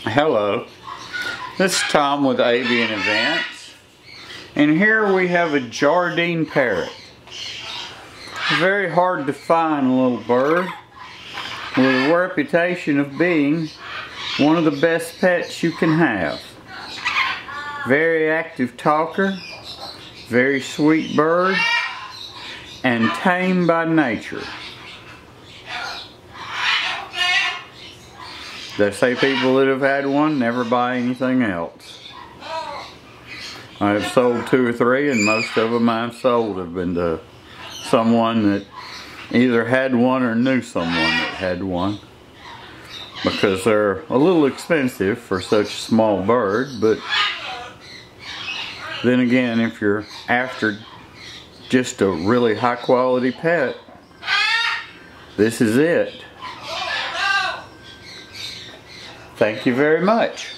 Hello, this is Tom with Avian Events, and here we have a Jardine Parrot. Very hard to find little bird with a reputation of being one of the best pets you can have. Very active talker, very sweet bird, and tame by nature. They say people that have had one never buy anything else. I have sold 2 or 3, and most of them I've sold have been to someone that either had one or knew someone that had one, because they're a little expensive for such a small bird. But then again, if you're after just a really high quality pet, this is it. Thank you very much.